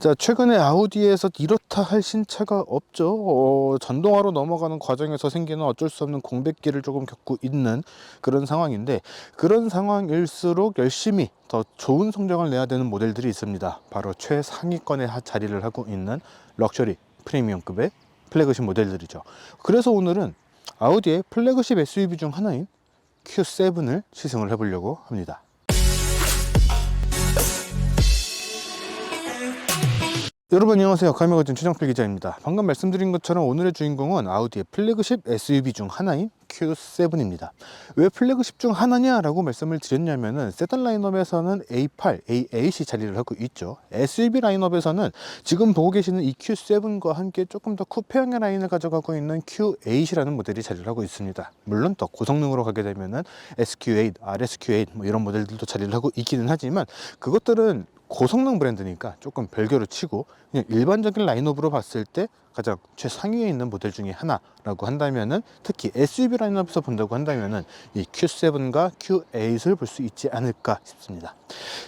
자, 최근에 아우디에서 이렇다 할 신차가 없죠. 전동화로 넘어가는 과정에서 생기는 어쩔 수 없는 공백기를 조금 겪고 있는 그런 상황인데, 그런 상황일수록 열심히 더 좋은 성적을 내야 되는 모델들이 있습니다. 바로 최상위권에 자리를 하고 있는 럭셔리 프리미엄급의 플래그십 모델들이죠. 그래서 오늘은 아우디의 플래그십 SUV 중 하나인 Q7을 시승을 해보려고 합니다. 여러분 안녕하세요. 카이마거진 최정필 기자입니다. 방금 말씀드린 것처럼 오늘의 주인공은 아우디의 플래그십 SUV 중 하나인 Q7입니다. 왜 플래그십 중 하나냐라고 말씀을 드렸냐면은 세단 라인업에서는 A8, A8이 자리를 하고 있죠. SUV 라인업에서는 지금 보고 계시는 이 Q7과 함께 조금 더 쿠페형의 라인을 가져가고 있는 Q8이라는 모델이 자리를 하고 있습니다. 물론 더 고성능으로 가게 되면은 SQ8, RSQ8 뭐 이런 모델들도 자리를 하고 있기는 하지만 그것들은 고성능 브랜드니까 조금 별개로 치고 그냥 일반적인 라인업으로 봤을 때 가장 최상위에 있는 모델 중에 하나라고 한다면은, 특히 SUV 라인업에서 본다고 한다면은 이 Q7과 Q8을 볼 수 있지 않을까 싶습니다.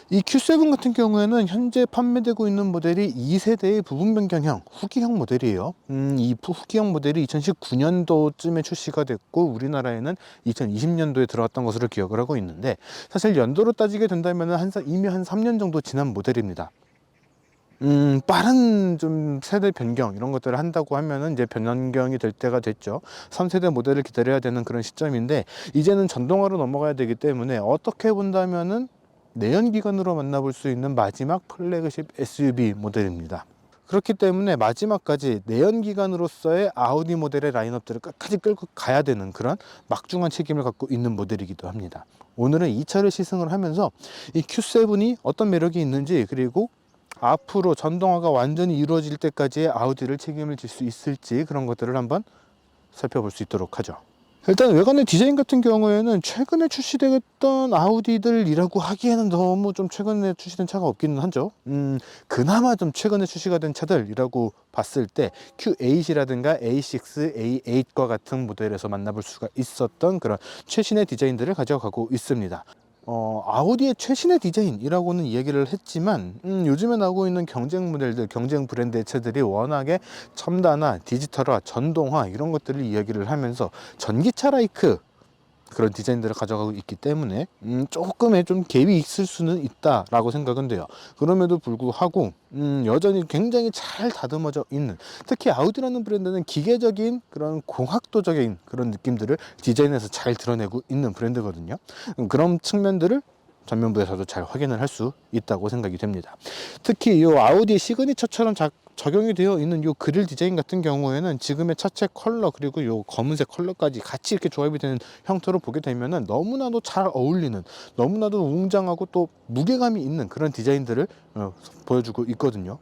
이 Q7 같은 경우에는 현재 판매되고 있는 모델이 2세대의 부분 변경형 후기형 모델이에요. 이 후기형 모델이 2019년도쯤에 출시가 됐고 우리나라에는 2020년도에 들어왔던 것으로 기억을 하고 있는데, 사실 연도로 따지게 된다면 이미 한 3년 정도 지난 모델입니다. 빠른 좀 세대 변경 이런 것들을 한다고 하면은 이제 변경이 될 때가 됐죠. 3세대 모델을 기다려야 되는 그런 시점인데, 이제는 전동화로 넘어가야 되기 때문에 어떻게 본다면은 내연기관으로 만나볼 수 있는 마지막 플래그십 SUV 모델입니다. 그렇기 때문에 마지막까지 내연기관으로서의 아우디 모델의 라인업들을 끝까지 끌고 가야 되는 그런 막중한 책임을 갖고 있는 모델이기도 합니다. 오늘은 이 차를 시승을 하면서 이 Q7이 어떤 매력이 있는지, 그리고 앞으로 전동화가 완전히 이루어질 때까지의 아우디를 책임을 질 수 있을지, 그런 것들을 한번 살펴볼 수 있도록 하죠. 일단 외관의 디자인 같은 경우에는 최근에 출시되었던 아우디들이라고 하기에는 너무 좀 최근에 출시된 차가 없기는 하죠. 그나마 좀 최근에 출시가 된 차들이라고 봤을 때 Q8이라든가 A6, A8과 같은 모델에서 만나볼 수가 있었던 그런 최신의 디자인들을 가져가고 있습니다. 아우디의 최신의 디자인이라고는 이야기를 했지만 요즘에 나오고 있는 경쟁 모델들, 경쟁 브랜드의 차들이 워낙에 첨단화, 디지털화, 전동화 이런 것들을 이야기를 하면서 전기차 라이크 그런 디자인들을 가져가고 있기 때문에 조금의 좀 갭이 있을 수는 있다라고 생각은 돼요. 그럼에도 불구하고 여전히 굉장히 잘 다듬어져 있는, 특히 아우디라는 브랜드는 기계적인 그런 공학도적인 그런 느낌들을 디자인에서 잘 드러내고 있는 브랜드거든요. 그런 측면들을 전면부에서도 잘 확인을 할 수 있다고 생각이 됩니다. 특히 이 아우디 시그니처처럼 적용이 되어 있는 이 그릴 디자인 같은 경우에는 지금의 차체 컬러 그리고 이 검은색 컬러까지 같이 이렇게 조합이 되는 형태로 보게 되면은 너무나도 잘 어울리는, 너무나도 웅장하고 또 무게감이 있는 그런 디자인들을 보여주고 있거든요.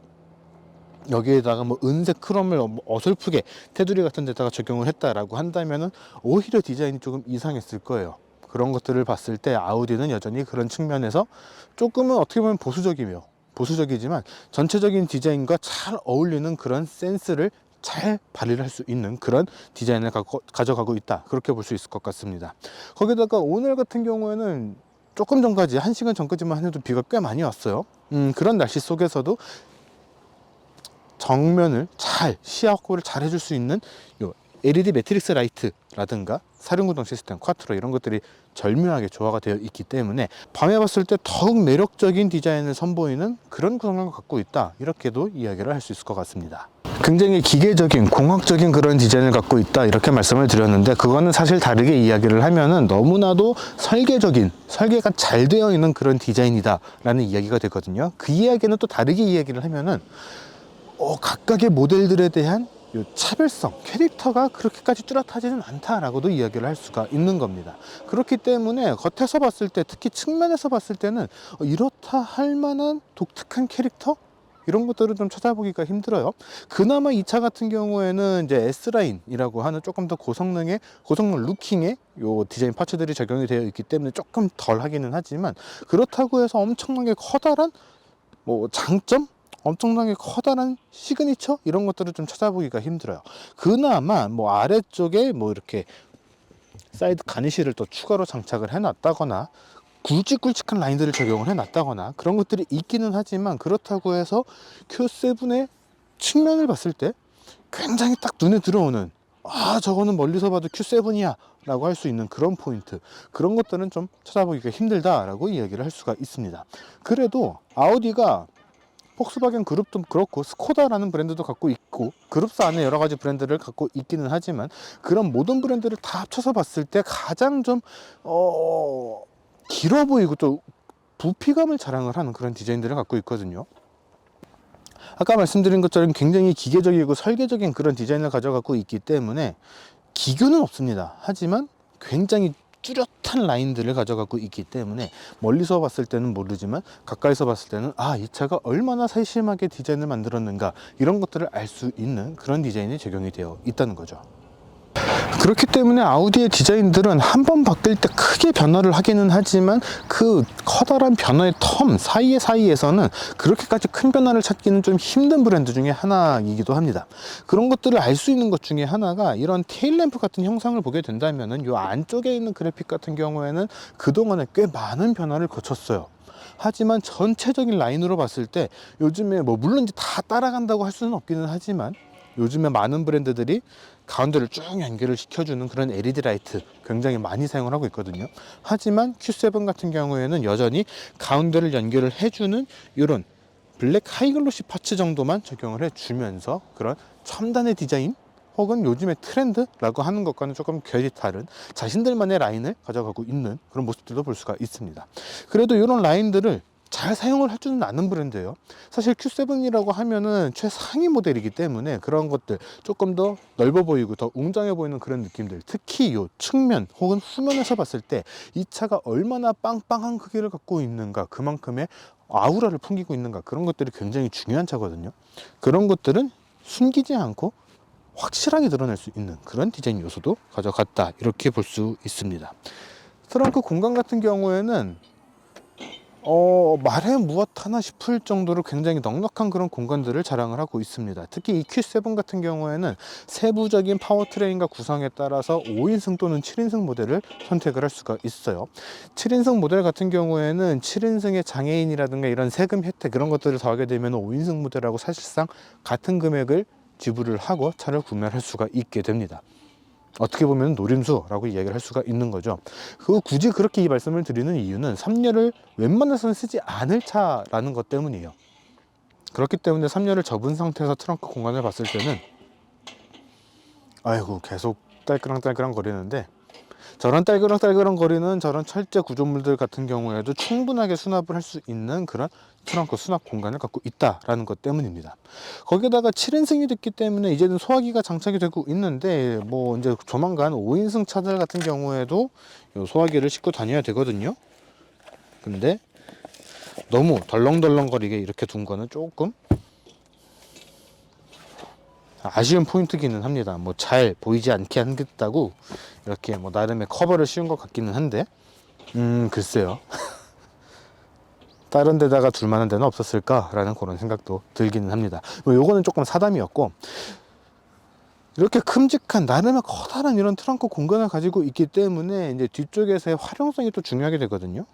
여기에다가 뭐 은색 크롬을 어설프게 테두리 같은 데다가 적용을 했다라고 한다면은 오히려 디자인이 조금 이상했을 거예요. 그런 것들을 봤을 때 아우디는 여전히 그런 측면에서 조금은 어떻게 보면 보수적이지만 전체적인 디자인과 잘 어울리는 그런 센스를 잘 발휘를 할 수 있는 그런 디자인을 가져가고 있다, 그렇게 볼 수 있을 것 같습니다. 거기다가 오늘 같은 경우에는 조금 전까지, 1시간 전까지만 해도 비가 꽤 많이 왔어요. 그런 날씨 속에서도 정면을 잘, 시야 확보를 잘 해줄 수 있는 요 LED 매트릭스 라이트라든가 사륜구동 시스템, 쿼트로 이런 것들이 절묘하게 조화가 되어 있기 때문에 밤에 봤을 때 더욱 매력적인 디자인을 선보이는 그런 구성을 갖고 있다, 이렇게도 이야기를 할 수 있을 것 같습니다. 굉장히 기계적인, 공학적인 그런 디자인을 갖고 있다, 이렇게 말씀을 드렸는데, 그거는 사실 다르게 이야기를 하면은 너무나도 설계가 잘 되어 있는 그런 디자인이다 라는 이야기가 되거든요. 그 이야기는 또 다르게 이야기를 하면은 각각의 모델들에 대한 요 차별성, 캐릭터가 그렇게까지 뚜렷하지는 않다라고도 이야기를 할 수가 있는 겁니다. 그렇기 때문에 겉에서 봤을 때, 특히 측면에서 봤을 때는 이렇다 할 만한 독특한 캐릭터? 이런 것들을 좀 찾아보기가 힘들어요. 그나마 이 차 같은 경우에는 이제 S라인이라고 하는 조금 더 고성능 루킹의 요 디자인 파츠들이 적용이 되어 있기 때문에 조금 덜 하기는 하지만, 그렇다고 해서 엄청나게 커다란 장점? 엄청나게 커다란 시그니처? 이런 것들을 좀 찾아보기가 힘들어요. 그나마 아래쪽에 이렇게 사이드 가니쉬를 또 추가로 장착을 해놨다거나 굵직굵직한 라인들을 적용을 해놨다거나 그런 것들이 있기는 하지만, 그렇다고 해서 Q7의 측면을 봤을 때 굉장히 딱 눈에 들어오는, 아 저거는 멀리서 봐도 Q7이야 라고 할 수 있는 그런 포인트, 그런 것들은 좀 찾아보기가 힘들다 라고 이야기를 할 수가 있습니다. 그래도 아우디가 폭스바겐 그룹도 그렇고 스코다라는 브랜드도 갖고 있고 그룹사 안에 여러 가지 브랜드를 갖고 있기는 하지만, 그런 모든 브랜드를 다 합쳐서 봤을 때 가장 좀 길어 보이고 또 부피감을 자랑을 하는 그런 디자인들을 갖고 있거든요. 아까 말씀드린 것처럼 굉장히 기계적이고 설계적인 그런 디자인을 가져가고 있기 때문에 기교는 없습니다. 하지만 굉장히 뚜렷한 라인들을 가져가고 있기 때문에 멀리서 봤을 때는 모르지만 가까이서 봤을 때는 아, 이 차가 얼마나 세심하게 디자인을 만들었는가, 이런 것들을 알 수 있는 그런 디자인이 적용이 되어 있다는 거죠. 그렇기 때문에 아우디의 디자인들은 한 번 바뀔 때 크게 변화를 하기는 하지만, 그 커다란 변화의 텀 사이에서는 그렇게까지 큰 변화를 찾기는 좀 힘든 브랜드 중에 하나이기도 합니다. 그런 것들을 알 수 있는 것 중에 하나가, 이런 테일램프 같은 형상을 보게 된다면은 이 안쪽에 있는 그래픽 같은 경우에는 그동안에 꽤 많은 변화를 거쳤어요. 하지만 전체적인 라인으로 봤을 때 요즘에 뭐 물론 이제 다 따라간다고 할 수는 없기는 하지만, 요즘에 많은 브랜드들이 가운데를 쭉 연결을 시켜주는 그런 LED 라이트 굉장히 많이 사용을 하고 있거든요. 하지만 Q7 같은 경우에는 여전히 가운데를 연결을 해주는 이런 블랙 하이글로시 파츠 정도만 적용을 해주면서, 그런 첨단의 디자인 혹은 요즘의 트렌드라고 하는 것과는 조금 결이 다른 자신들만의 라인을 가져가고 있는 그런 모습들도 볼 수가 있습니다. 그래도 이런 라인들을 잘 사용을 해주는 않은 브랜드예요. 사실 Q7이라고 하면은 최상위 모델이기 때문에 그런 것들 조금 더 넓어 보이고 더 웅장해 보이는 그런 느낌들, 특히 이 측면 혹은 후면에서 봤을 때 이 차가 얼마나 빵빵한 크기를 갖고 있는가, 그만큼의 아우라를 풍기고 있는가, 그런 것들이 굉장히 중요한 차거든요. 그런 것들은 숨기지 않고 확실하게 드러낼 수 있는 그런 디자인 요소도 가져갔다, 이렇게 볼 수 있습니다. 트렁크 공간 같은 경우에는 말해 무엇 하나 싶을 정도로 굉장히 넉넉한 그런 공간들을 자랑을 하고 있습니다. 특히 이 Q7 같은 경우에는 세부적인 파워트레인과 구성에 따라서 5인승 또는 7인승 모델을 선택을 할 수가 있어요. 7인승 모델 같은 경우에는 7인승의 장애인이라든가 이런 세금 혜택, 그런 것들을 더하게 되면 5인승 모델하고 사실상 같은 금액을 지불을 하고 차를 구매할 수가 있게 됩니다. 어떻게 보면 노림수라고 이야기를 할 수가 있는 거죠. 굳이 그렇게 이 말씀을 드리는 이유는 3열을 웬만해서는 쓰지 않을 차라는 것 때문이에요. 그렇기 때문에 3열을 접은 상태에서 트렁크 공간을 봤을 때는 아이고 계속 딸그랑딸그랑 거리는데, 저런 딸그랑딸그랑 거리는 저런 철제 구조물들 같은 경우에도 충분하게 수납을 할 수 있는 그런 트렁크 수납 공간을 갖고 있다라는 것 때문입니다. 거기다가 7인승이 됐기 때문에 이제는 소화기가 장착이 되고 있는데, 뭐 이제 조만간 5인승 차들 같은 경우에도 소화기를 싣고 다녀야 되거든요. 근데 너무 덜렁덜렁거리게 이렇게 둔 거는 조금 아쉬운 포인트기는 합니다. 뭐 잘 보이지 않게 하겠다고 이렇게 뭐 나름의 커버를 씌운 것 같기는 한데, 글쎄요. 다른 데다가 둘 만한 데는 없었을까 라는 그런 생각도 들기는 합니다. 뭐 요거는 조금 사담이었고, 이렇게 큼직한 나름의 커다란 이런 트렁크 공간을 가지고 있기 때문에 이제 뒤쪽에서의 활용성이 또 중요하게 되거든요.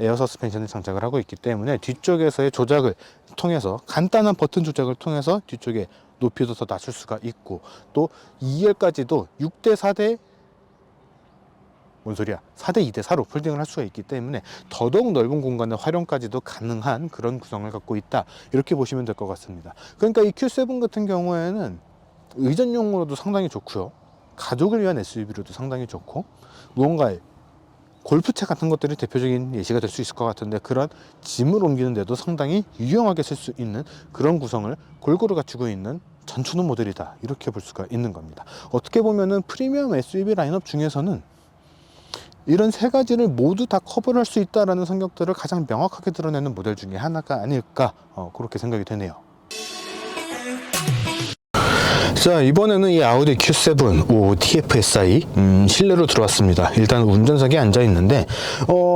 에어 서스펜션을 장착을 하고 있기 때문에 뒤쪽에서의 조작을 통해서, 간단한 버튼 조작을 통해서 뒤쪽에 높이도 더 낮출 수가 있고, 또 2열까지도 6대 4대 뭔 소리야 4대 2대 4로 폴딩을 할 수가 있기 때문에 더더욱 넓은 공간의 활용까지도 가능한 그런 구성을 갖고 있다, 이렇게 보시면 될 것 같습니다. 그러니까 이 Q7 같은 경우에는 의전용으로도 상당히 좋고요, 가족을 위한 SUV로도 상당히 좋고, 무언가에 골프채 같은 것들이 대표적인 예시가 될 수 있을 것 같은데, 그런 짐을 옮기는 데도 상당히 유용하게 쓸 수 있는 그런 구성을 골고루 갖추고 있는 전초능 모델이다, 이렇게 볼 수가 있는 겁니다. 어떻게 보면은 프리미엄 SUV 라인업 중에서는 이런 세 가지를 모두 다 커버를 할 수 있다는 성격들을 가장 명확하게 드러내는 모델 중에 하나가 아닐까, 그렇게 생각이 되네요. 자, 이번에는 이 아우디 Q7 TFSI 실내로 들어왔습니다. 일단 운전석에 앉아 있는데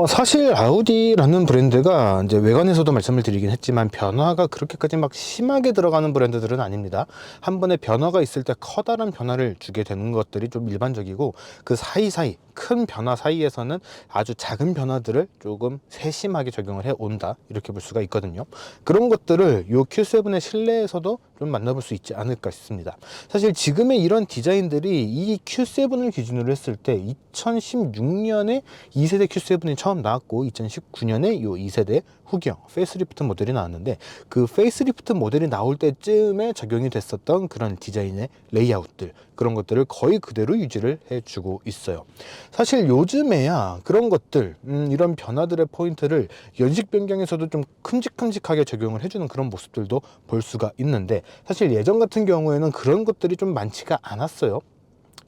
사실 아우디라는 브랜드가 이제 외관에서도 말씀을 드리긴 했지만 변화가 그렇게까지 막 심하게 들어가는 브랜드들은 아닙니다. 한 번에 변화가 있을 때 커다란 변화를 주게 되는 것들이 좀 일반적이고, 그 사이사이 큰 변화 사이에서는 아주 작은 변화들을 조금 세심하게 적용을 해 온다, 이렇게 볼 수가 있거든요. 그런 것들을 이 Q7의 실내에서도 좀 만나볼 수 있지 않을까 싶습니다. 사실 지금의 이런 디자인들이 이 Q7을 기준으로 했을 때 2016년에 2세대 Q7이 처음 나왔고 2019년에 이 2세대 후기형 페이스리프트 모델이 나왔는데, 그 페이스리프트 모델이 나올 때쯤에 적용이 됐었던 그런 디자인의 레이아웃들, 그런 것들을 거의 그대로 유지를 해주고 있어요. 사실 요즘에야 그런 것들, 이런 변화들의 포인트를 연식 변경에서도 좀 큼직큼직하게 적용을 해주는 그런 모습들도 볼 수가 있는데, 사실 예전 같은 경우에는 그런 것들이 좀 많지가 않았어요.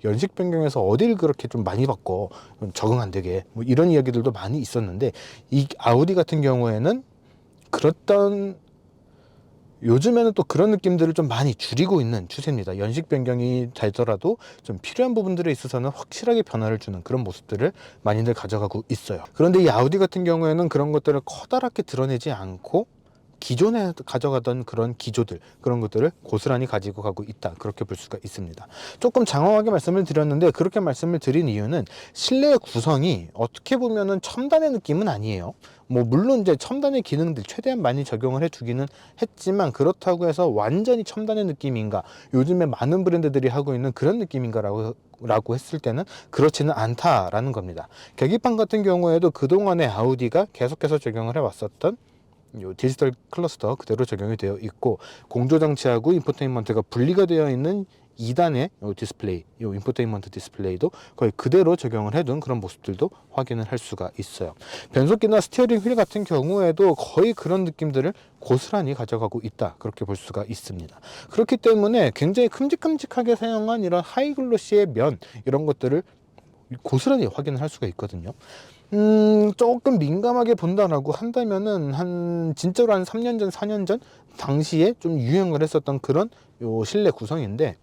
연식 변경에서 어딜 그렇게 좀 많이 바꿔, 적응 안 되게, 뭐 이런 이야기들도 많이 있었는데, 이 아우디 같은 경우에는 그렇던, 요즘에는 또 그런 느낌들을 좀 많이 줄이고 있는 추세입니다. 연식 변경이 되더라도 좀 필요한 부분들에 있어서는 확실하게 변화를 주는 그런 모습들을 많이들 가져가고 있어요. 그런데 이 아우디 같은 경우에는 그런 것들을 커다랗게 드러내지 않고 기존에 가져가던 그런 기조들, 그런 것들을 고스란히 가지고 가고 있다, 그렇게 볼 수가 있습니다. 조금 장황하게 말씀을 드렸는데, 그렇게 말씀을 드린 이유는 실내 구성이 어떻게 보면은 첨단의 느낌은 아니에요. 뭐 물론 이제 첨단의 기능들 최대한 많이 적용을 해두기는 했지만, 그렇다고 해서 완전히 첨단의 느낌인가, 요즘에 많은 브랜드들이 하고 있는 그런 느낌인가라고 했을 때는 그렇지는 않다라는 겁니다. 계기판 같은 경우에도 그동안에 아우디가 계속해서 적용을 해왔었던 요 디지털 클러스터 그대로 적용이 되어 있고, 공조 장치하고 인포테인먼트가 분리가 되어 있는 2단의 요 디스플레이, 요 인포테인먼트 디스플레이도 거의 그대로 적용을 해둔 그런 모습들도 확인을 할 수가 있어요. 변속기나 스티어링 휠 같은 경우에도 거의 그런 느낌들을 고스란히 가져가고 있다, 그렇게 볼 수가 있습니다. 그렇기 때문에 굉장히 큼직큼직하게 사용한 이런 하이글로시의 면, 이런 것들을 고스란히 확인을 할 수가 있거든요. 조금 민감하게 본다라고 한다면은 진짜로 한 3년 전, 4년 전 당시에 좀 유행을 했었던 그런 요 실내 구성인데,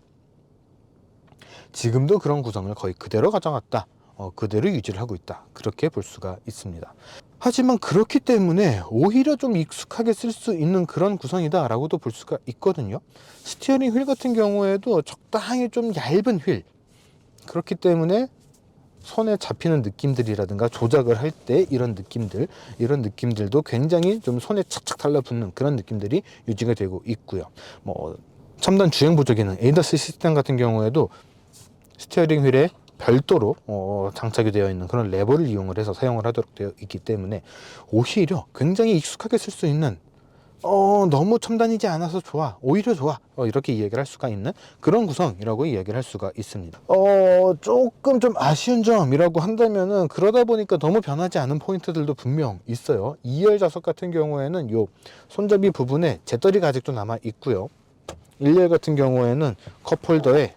지금도 그런 구성을 거의 그대로 가져갔다, 그대로 유지를 하고 있다, 그렇게 볼 수가 있습니다. 하지만 그렇기 때문에 오히려 좀 익숙하게 쓸 수 있는 그런 구성이다 라고도 볼 수가 있거든요. 스티어링 휠 같은 경우에도 적당히 좀 얇은 휠, 그렇기 때문에 손에 잡히는 느낌들이라든가 조작을 할 때 이런 느낌들도 굉장히 좀 손에 착착 달라붙는 그런 느낌들이 유지가 되고 있고요. 뭐 첨단 주행 보조 기능 ADAS 시스템 같은 경우에도 스티어링 휠에 별도로 장착이 되어 있는 그런 레버를 이용을 해서 사용을 하도록 되어 있기 때문에 오히려 굉장히 익숙하게 쓸 수 있는, 너무 첨단이지 않아서 좋아, 오히려 좋아, 이렇게 이야기를 할 수가 있는 그런 구성이라고 이야기를 할 수가 있습니다. 조금 좀 아쉬운 점이라고 한다면은, 그러다 보니까 너무 변하지 않은 포인트들도 분명 있어요. 2열 좌석 같은 경우에는 요 손잡이 부분에 재떨이가 아직도 남아 있고요. 1열 같은 경우에는 컵홀더에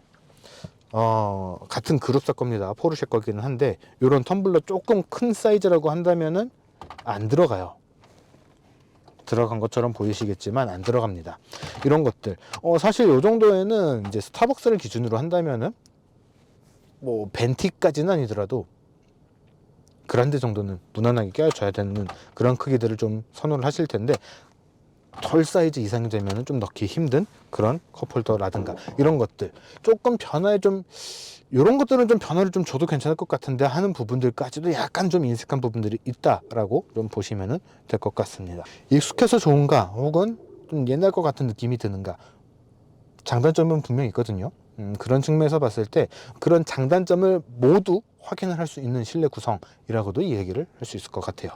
같은 그룹사 겁니다. 포르쉐 거기는 한데, 요런 텀블러 조금 큰 사이즈라고 한다면은 안 들어가요. 들어간 것처럼 보이시겠지만 안 들어갑니다. 이런 것들 사실 요 정도에는 이제 스타벅스를 기준으로 한다면은 뭐 벤티까지는 아니더라도 그란데 정도는 무난하게 껴줘야 되는 그런 크기들을 좀 선호를 하실 텐데, 털 사이즈 이상이 되면은 좀 넣기 힘든 그런 컵홀더라든가 이런 것들, 조금 변화에 좀, 이런 것들은 좀 변화를 좀 줘도 괜찮을 것 같은데 하는 부분들까지도 약간 좀 인색한 부분들이 있다라고 좀 보시면 될 것 같습니다. 익숙해서 좋은가, 혹은 좀 옛날 것 같은 느낌이 드는가, 장단점은 분명히 있거든요. 그런 측면에서 봤을 때 그런 장단점을 모두 확인을 할 수 있는 실내 구성이라고도 이 얘기를 할 수 있을 것 같아요.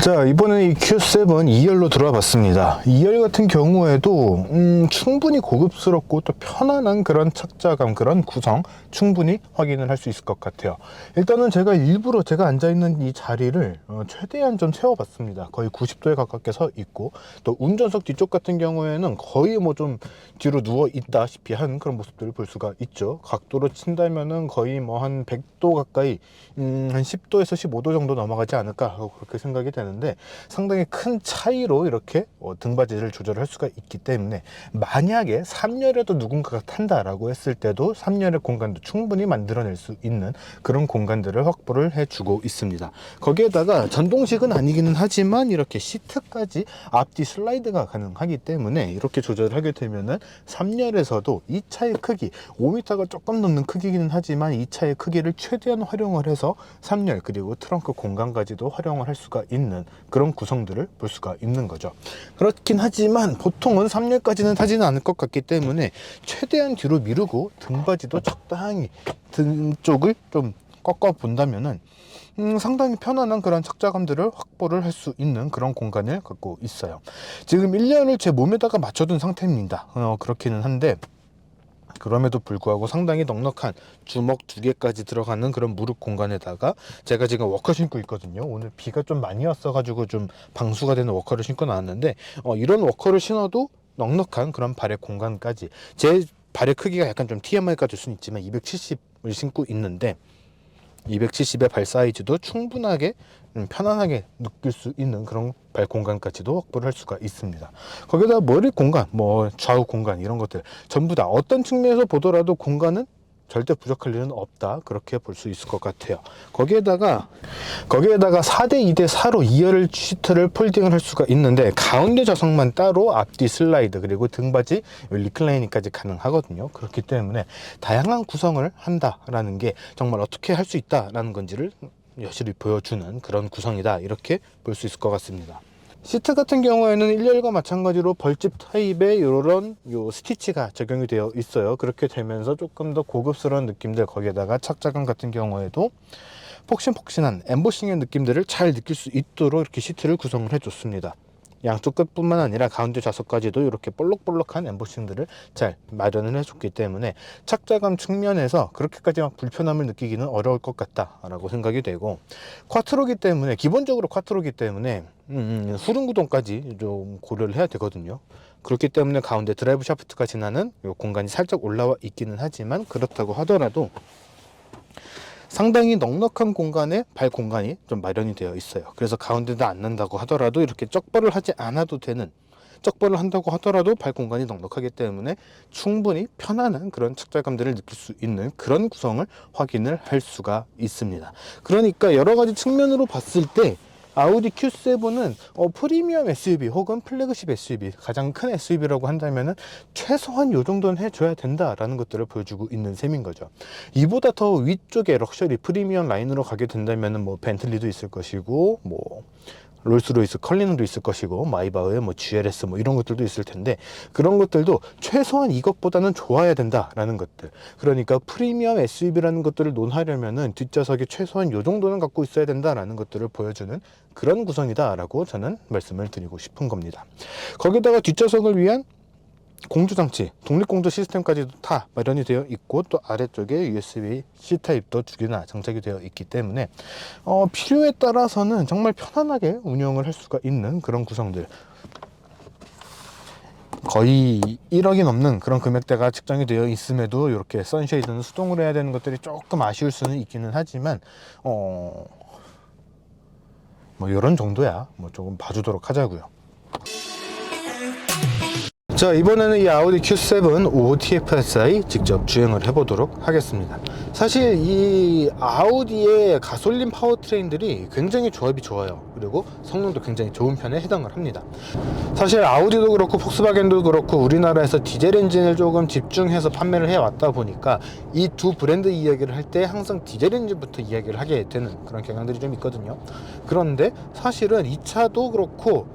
자, 이번에 이 Q7 2열로 들어와 봤습니다. 2열 같은 경우에도 충분히 고급스럽고 또 편안한 그런 착자감, 그런 구성 충분히 확인을 할 수 있을 것 같아요. 일단은 제가 일부러 제가 앉아있는 이 자리를 최대한 좀 세워봤습니다. 거의 90도에 가깝게 서 있고, 또 운전석 뒤쪽 같은 경우에는 거의 뭐 좀 뒤로 누워 있다시피 한 그런 모습들을 볼 수가 있죠. 각도로 친다면은 거의 뭐 한 100도 가까이, 한 10도에서 15도 정도 넘어가지 않을까 하고 그렇게 생각이 되는 하는데 상당히 큰 차이로 이렇게 등받이를 조절할 수가 있기 때문에 만약에 3열에도 누군가가 탄다라고 했을 때도 3열의 공간도 충분히 만들어낼 수 있는 그런 공간들을 확보를 해주고 있습니다. 거기에다가 전동식은 아니기는 하지만 이렇게 시트까지 앞뒤 슬라이드가 가능하기 때문에 이렇게 조절을 하게 되면은 3열에서도 이 차의 크기 5m가 조금 넘는 크기이기는 하지만 이 차의 크기를 최대한 활용을 해서 3열 그리고 트렁크 공간까지도 활용을 할 수가 있는 그런 구성들을 볼 수가 있는 거죠. 그렇긴 하지만 보통은 3열까지는 타지는 않을 것 같기 때문에 최대한 뒤로 미루고 등받이도 적당히 등 쪽을 좀 꺾어 본다면은 상당히 편안한 그런 착자감들을 확보를 할 수 있는 그런 공간을 갖고 있어요. 지금 1년을 제 몸에다가 맞춰둔 상태입니다. 그렇기는 한데 그럼에도 불구하고 상당히 넉넉한 주먹 2개까지 들어가는 그런 무릎 공간에다가 제가 지금 워커 신고 있거든요. 오늘 비가 좀 많이 왔어 가지고 좀 방수가 되는 워커를 신고 나왔는데 이런 워커를 신어도 넉넉한 그런 발의 공간까지, 제 발의 크기가 약간 좀 TMI가 될 수는 있지만 270을 신고 있는데 270의 발 사이즈도 충분하게 편안하게 느낄 수 있는 그런 발 공간까지도 확보를 할 수가 있습니다. 거기다 머리 공간, 뭐 좌우 공간 이런 것들 전부 다 어떤 측면에서 보더라도 공간은 절대 부족할 일은 없다, 그렇게 볼 수 있을 것 같아요. 거기에다가 4대 2대 4로 2열 시트를 폴딩을 할 수가 있는데 가운데 좌석만 따로 앞뒤 슬라이드 그리고 등받이 리클라이닝까지 가능하거든요. 그렇기 때문에 다양한 구성을 한다라는 게 정말 어떻게 할 수 있다라는 건지를 여실히 보여주는 그런 구성이다, 이렇게 볼 수 있을 것 같습니다. 시트 같은 경우에는 1열과 마찬가지로 벌집 타입의 이런 스티치가 적용이 되어 있어요. 그렇게 되면서 조금 더 고급스러운 느낌들, 거기에다가 착자감 같은 경우에도 폭신폭신한 엠보싱의 느낌들을 잘 느낄 수 있도록 이렇게 시트를 구성을 해줬습니다. 양쪽 끝뿐만 아니라 가운데 좌석까지도 이렇게 볼록볼록한 엠보싱들을 잘 마련을 해줬기 때문에 착자감 측면에서 그렇게까지 막 불편함을 느끼기는 어려울 것 같다라고 생각이 되고, 쿼트로기 때문에, 기본적으로 쿼트로기 때문에 후륜 구동까지 좀 고려를 해야 되거든요. 그렇기 때문에 가운데 드라이브 샤프트가 지나는 요 공간이 살짝 올라와 있기는 하지만, 그렇다고 하더라도 상당히 넉넉한 공간에 발 공간이 좀 마련이 되어 있어요. 그래서 가운데도 앉는다고 하더라도 이렇게 쩍벌을 하지 않아도 되는, 쩍벌을 한다고 하더라도 발 공간이 넉넉하기 때문에 충분히 편안한 그런 착자감들을 느낄 수 있는 그런 구성을 확인을 할 수가 있습니다. 그러니까 여러 가지 측면으로 봤을 때 아우디 Q7은 프리미엄 SUV 혹은 플래그십 SUV, 가장 큰 SUV라고 한다면은 최소한 요 정도는 해줘야 된다라는 것들을 보여주고 있는 셈인 거죠. 이보다 더 위쪽에 럭셔리 프리미엄 라인으로 가게 된다면은 뭐 벤틀리도 있을 것이고, 뭐 롤스로이스 컬리너도 있을 것이고, 마이바흐의 뭐 GLS 뭐 이런 것들도 있을 텐데, 그런 것들도 최소한 이것보다는 좋아야 된다라는 것들. 그러니까 프리미엄 SUV라는 것들을 논하려면은 뒷좌석이 최소한 요 정도는 갖고 있어야 된다라는 것들을 보여주는 그런 구성이다라고 저는 말씀을 드리고 싶은 겁니다. 거기다가 뒷좌석을 위한 공조장치, 독립공조 시스템까지도 다 마련이 되어 있고, 또 아래쪽에 USB-C 타입도 2개나 장착이 되어 있기 때문에 필요에 따라서는 정말 편안하게 운영을 할 수가 있는 그런 구성들, 거의 1억이 넘는 그런 금액대가 측정이 되어 있음에도 이렇게 선쉐이드는 수동으로 해야 되는 것들이 조금 아쉬울 수는 있기는 하지만 뭐 이런 정도야 뭐 조금 봐주도록 하자고요. 자, 이번에는 이 아우디 Q7 OTFSI 직접 주행을 해보도록 하겠습니다. 사실 이 아우디의 가솔린 파워트레인들이 굉장히 조합이 좋아요. 그리고 성능도 굉장히 좋은 편에 해당을 합니다. 사실 아우디도 그렇고 폭스바겐도 그렇고 우리나라에서 디젤 엔진을 조금 집중해서 판매를 해왔다 보니까 이 두 브랜드 이야기를 할 때 항상 디젤 엔진부터 이야기를 하게 되는 그런 경향들이 좀 있거든요. 그런데 사실은 이 차도 그렇고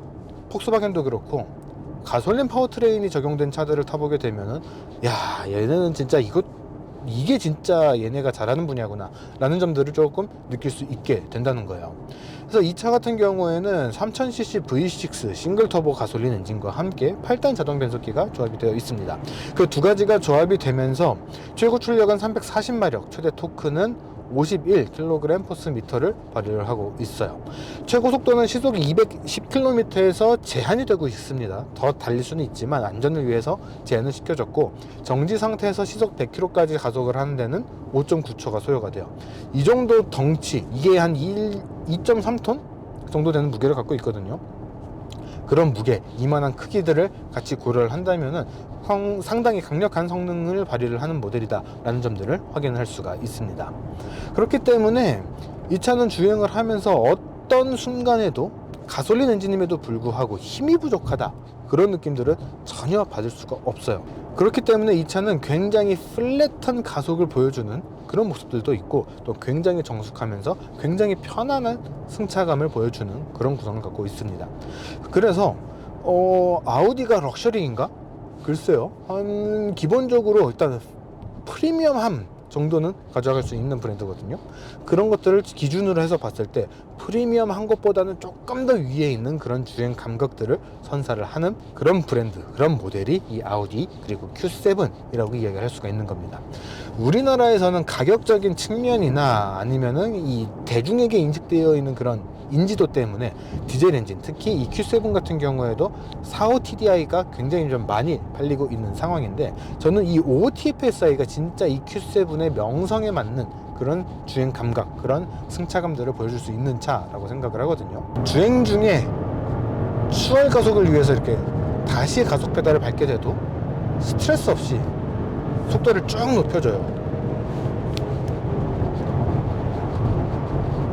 폭스바겐도 그렇고 가솔린 파워트레인이 적용된 차들을 타보게 되면은, 야, 얘네는 진짜 이게 진짜 얘네가 잘하는 분야구나 라는 점들을 조금 느낄 수 있게 된다는 거예요. 그래서 이 차 같은 경우에는 3000cc V6 싱글 터보 가솔린 엔진과 함께 8단 자동 변속기가 조합이 되어 있습니다. 그 두 가지가 조합이 되면서 최고 출력은 340마력, 최대 토크는 51kg 포스 미터를 발휘를 하고 있어요. 최고 속도는 시속 210km에서 제한이 되고 있습니다. 더 달릴 수는 있지만 안전을 위해서 제한을 시켜줬고, 정지 상태에서 시속 100km까지 가속을 하는 데는 5.9초가 소요가 돼요. 이 정도 덩치, 이게 한 2.3톤? 정도 되는 무게를 갖고 있거든요. 그런 무게, 이만한 크기들을 같이 고려를 한다면은 상당히 강력한 성능을 발휘를 하는 모델이다 라는 점들을 확인할 수가 있습니다. 그렇기 때문에 이 차는 주행을 하면서 어떤 순간에도 가솔린 엔진임에도 불구하고 힘이 부족하다, 그런 느낌들은 전혀 받을 수가 없어요. 그렇기 때문에 이 차는 굉장히 플랫한 가속을 보여주는 그런 모습들도 있고, 또 굉장히 정숙하면서 굉장히 편안한 승차감을 보여주는 그런 구성을 갖고 있습니다. 그래서 아우디가 럭셔리인가? 글쎄요, 한 기본적으로 일단 프리미엄함 정도는 가져갈 수 있는 브랜드거든요. 그런 것들을 기준으로 해서 봤을 때 프리미엄한 것보다는 조금 더 위에 있는 그런 주행 감각들을 선사를 하는 그런 브랜드, 그런 모델이 이 아우디 그리고 Q7이라고 이야기할 수가 있는 겁니다. 우리나라에서는 가격적인 측면이나 아니면은 이 대중에게 인식되어 있는 그런 인지도 때문에 디젤 엔진, 특히 이 Q7 같은 경우에도 45 TDI가 굉장히 좀 많이 팔리고 있는 상황인데, 저는 이 55 TFSI가 진짜 이 Q7의 명성에 맞는 그런 주행 감각, 그런 승차감들을 보여줄 수 있는 차라고 생각을 하거든요. 주행 중에 추월 가속을 위해서 이렇게 다시 가속 페달을 밟게 돼도 스트레스 없이 속도를 쭉 높여줘요.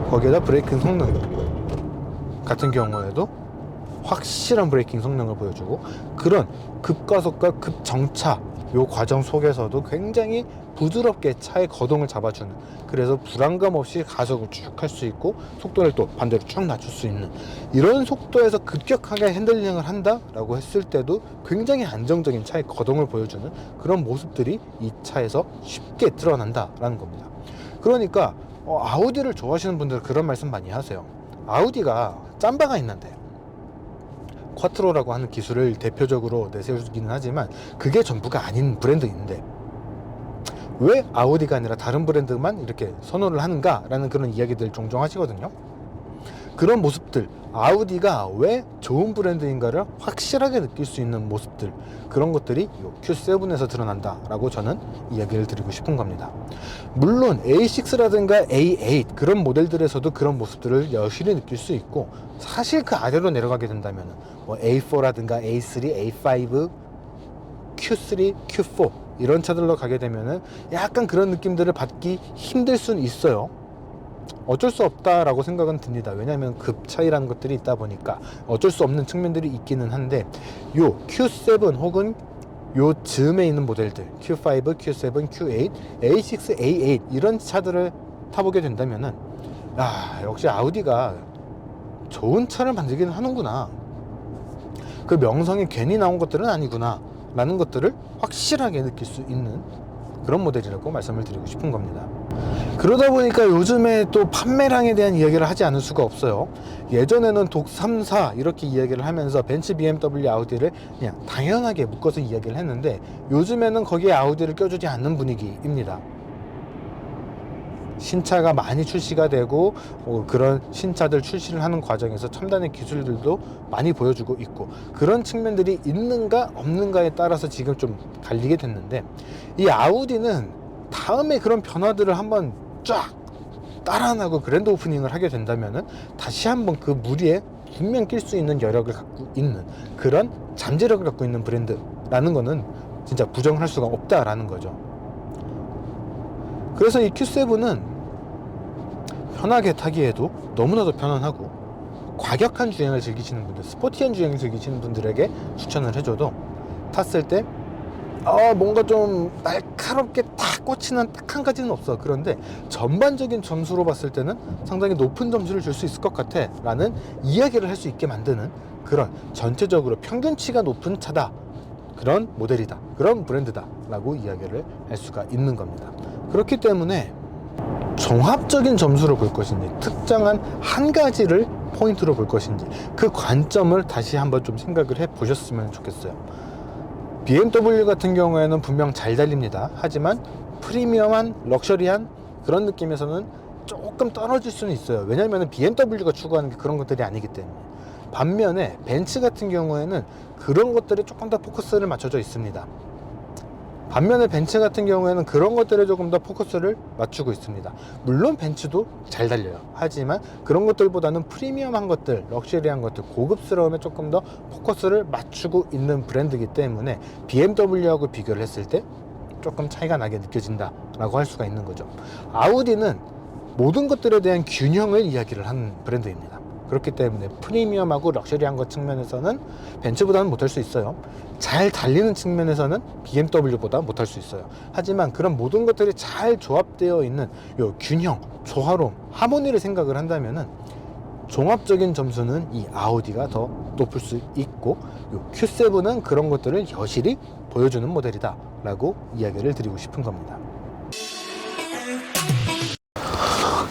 거기에다 브레이킹 성능 같은 경우에도 확실한 브레이킹 성능을 보여주고, 그런 급가속과 급정차 요 과정 속에서도 굉장히 부드럽게 차의 거동을 잡아주는, 그래서 불안감 없이 가속을 쭉 할 수 있고 속도를 또 반대로 쭉 낮출 수 있는, 이런 속도에서 급격하게 핸들링을 한다 라고 했을 때도 굉장히 안정적인 차의 거동을 보여주는 그런 모습들이 이 차에서 쉽게 드러난다 라는 겁니다. 그러니까 아우디를 좋아하시는 분들은 그런 말씀 많이 하세요. 아우디가 짬바가 있는데, 쿼트로라고 하는 기술을 대표적으로 내세우기는 하지만 그게 전부가 아닌 브랜드인데 왜 아우디가 아니라 다른 브랜드만 이렇게 선호를 하는가 라는 그런 이야기들 종종 하시거든요. 그런 모습들, 아우디가 왜 좋은 브랜드인가를 확실하게 느낄 수 있는 모습들, 그런 것들이 이 Q7에서 드러난다 라고 저는 이야기를 드리고 싶은 겁니다. 물론 A6라든가 A8 그런 모델들에서도 그런 모습들을 여실히 느낄 수 있고, 사실 그 아래로 내려가게 된다면 뭐 A4라든가 A3, A5, Q3, Q4 이런 차들로 가게 되면은 약간 그런 느낌들을 받기 힘들 수는 있어요. 어쩔 수 없다라고 생각은 듭니다. 왜냐하면 급 차이라는 것들이 있다 보니까 어쩔 수 없는 측면들이 있기는 한데, 요 Q7 혹은 요 즈음에 있는 모델들 Q5, Q7, Q8, A6, A8 이런 차들을 타보게 된다면은 역시 아우디가 좋은 차를 만들기는 하는구나, 그 명성이 괜히 나온 것들은 아니구나 라는 것들을 확실하게 느낄 수 있는 그런 모델이라고 말씀을 드리고 싶은 겁니다. 그러다 보니까 요즘에 또 판매량에 대한 이야기를 하지 않을 수가 없어요. 예전에는 독 3, 4 이렇게 이야기를 하면서 벤츠, BMW, 아우디를 그냥 당연하게 묶어서 이야기를 했는데, 요즘에는 거기에 아우디를 껴주지 않는 분위기입니다. 신차가 많이 출시가 되고 그런 신차들 출시를 하는 과정에서 첨단의 기술들도 많이 보여주고 있고, 그런 측면들이 있는가 없는가에 따라서 지금 좀 갈리게 됐는데, 이 아우디는 다음에 그런 변화들을 한번 쫙 따라나고 그랜드 오프닝을 하게 된다면은 다시 한번 그 무리에 분명 낄 수 있는 여력을 갖고 있는, 그런 잠재력을 갖고 있는 브랜드라는 거는 진짜 부정할 수가 없다라는 거죠. 그래서 이 Q7은 편하게 타기에도 너무나도 편안하고, 과격한 주행을 즐기시는 분들, 스포티한 주행을 즐기시는 분들에게 추천을 해줘도 탔을 때 뭔가 좀 날카롭게 딱 꽂히는 딱 한 가지는 없어. 그런데 전반적인 점수로 봤을 때는 상당히 높은 점수를 줄 수 있을 것 같아 라는 이야기를 할 수 있게 만드는, 그런 전체적으로 평균치가 높은 차다, 그런 모델이다, 그런 브랜드다 라고 이야기를 할 수가 있는 겁니다. 그렇기 때문에 종합적인 점수를 볼 것인지, 특정한 한 가지를 포인트로 볼 것인지, 그 관점을 다시 한번 좀 생각을 해 보셨으면 좋겠어요. BMW 같은 경우에는 분명 잘 달립니다. 하지만 프리미엄한 럭셔리한 그런 느낌에서는 조금 떨어질 수는 있어요. 왜냐하면 BMW가 추구하는 게 그런 것들이 아니기 때문에. 반면에 벤츠 같은 경우에는 그런 것들에 조금 더 포커스를 맞춰져 있습니다. 반면에 벤츠 같은 경우에는 그런 것들에 조금 더 포커스를 맞추고 있습니다. 물론 벤츠도 잘 달려요. 하지만 그런 것들보다는 프리미엄한 것들, 럭셔리한 것들, 고급스러움에 조금 더 포커스를 맞추고 있는 브랜드이기 때문에 BMW하고 비교를 했을 때 조금 차이가 나게 느껴진다 라고 할 수가 있는 거죠. 아우디는 모든 것들에 대한 균형을 이야기를 하는 브랜드입니다. 그렇기 때문에 프리미엄하고 럭셔리한 것 측면에서는 벤츠보다는 못할 수 있어요. 잘 달리는 측면에서는 BMW보다 못할 수 있어요. 하지만 그런 모든 것들이 잘 조합되어 있는 요 균형, 조화로움, 하모니를 생각을 한다면은 종합적인 점수는 이 아우디가 더 높을 수 있고, 요 Q7은 그런 것들을 여실히 보여주는 모델이다 라고 이야기를 드리고 싶은 겁니다.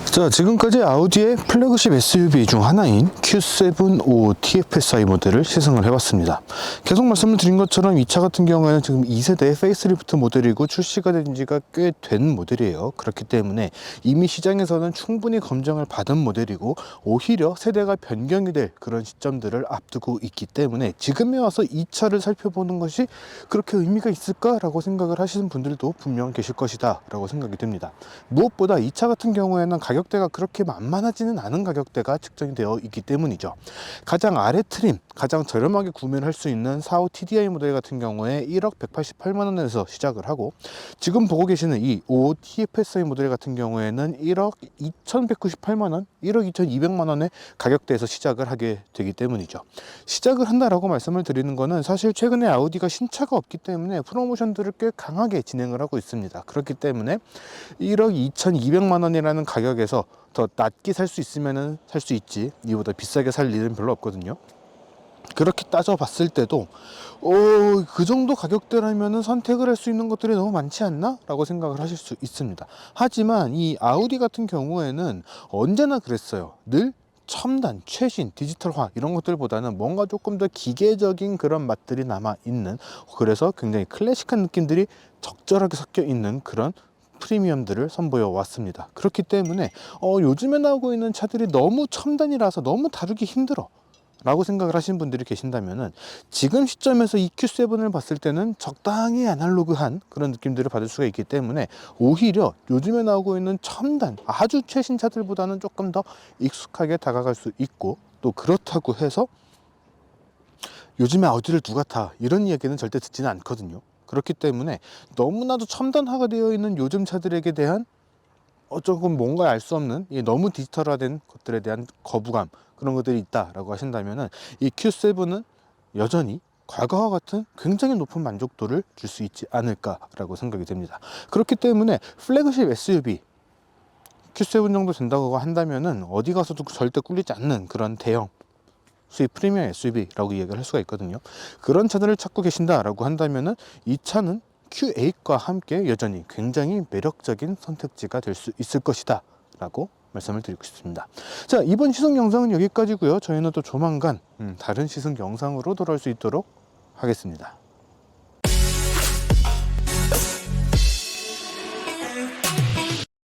자, 지금까지 아우디의 플래그십 SUV 중 하나인 Q7 TFSI 모델을 시승을 해봤습니다. 계속 말씀을 드린 것처럼 이 차 같은 경우에는 지금 2세대 페이스리프트 모델이고 출시가 된 지가 꽤 된 모델이에요. 그렇기 때문에 이미 시장에서는 충분히 검증을 받은 모델이고, 오히려 세대가 변경이 될 그런 시점들을 앞두고 있기 때문에 지금에 와서 이 차를 살펴보는 것이 그렇게 의미가 있을까라고 생각을 하시는 분들도 분명 계실 것이다 라고 생각이 듭니다. 무엇보다 이 차 같은 경우에는 가격대가 그렇게 만만하지는 않은 가격대가 측정이 되어 있기 때문이죠. 가장 아래 트림, 가장 저렴하게 구매를 할 수 있는 45 TDI 모델 같은 경우에 1억 188만 원에서 시작을 하고, 지금 보고 계시는 이 55 TFSI 모델 같은 경우에는 1억 2198만 원, 1억 2200만 원의 가격대에서 시작을 하게 되기 때문이죠. 시작을 한다라고 말씀을 드리는 거는 사실 최근에 아우디가 신차가 없기 때문에 프로모션들을 꽤 강하게 진행을 하고 있습니다. 그렇기 때문에 1억 2200만 원이라는 가격에서 더 낮게 살 수 있으면 살 수 있지, 이보다 비싸게 살 일은 별로 없거든요. 그렇게 따져봤을 때도 그 정도 가격대라면 선택을 할 수 있는 것들이 너무 많지 않나? 라고 생각을 하실 수 있습니다. 하지만 이 아우디 같은 경우에는 언제나 그랬어요. 늘 첨단, 최신, 디지털화 이런 것들보다는 뭔가 조금 더 기계적인 그런 맛들이 남아있는, 그래서 굉장히 클래식한 느낌들이 적절하게 섞여 있는 그런 프리미엄들을 선보여 왔습니다. 그렇기 때문에 요즘에 나오고 있는 차들이 너무 첨단이라서 너무 다루기 힘들어 라고 생각을 하시는 분들이 계신다면은, 지금 시점에서 이 Q7을 봤을 때는 적당히 아날로그한 그런 느낌들을 받을 수가 있기 때문에 오히려 요즘에 나오고 있는 첨단, 아주 최신 차들보다는 조금 더 익숙하게 다가갈 수 있고, 또 그렇다고 해서 요즘에 아우디를 누가 타 이런 이야기는 절대 듣지는 않거든요. 그렇기 때문에 너무나도 첨단화가 되어 있는 요즘 차들에게 대한 조금 뭔가 알 수 없는 너무 디지털화된 것들에 대한 거부감, 그런 것들이 있다라고 하신다면은 이 Q7은 여전히 과거와 같은 굉장히 높은 만족도를 줄 수 있지 않을까라고 생각이 됩니다. 그렇기 때문에 플래그십 SUV Q7 정도 된다고 한다면은 어디 가서도 절대 꿀리지 않는 그런 대형 수입 프리미엄 SUV라고 이야기를 할 수가 있거든요. 그런 차들을 찾고 계신다라고 한다면은 이 차는 Q8과 함께 여전히 굉장히 매력적인 선택지가 될 수 있을 것이다 라고 말씀을 드리고 싶습니다. 자, 이번 시승 영상은 여기까지고요. 저희는 또 조만간 다른 시승 영상으로 돌아올 수 있도록 하겠습니다.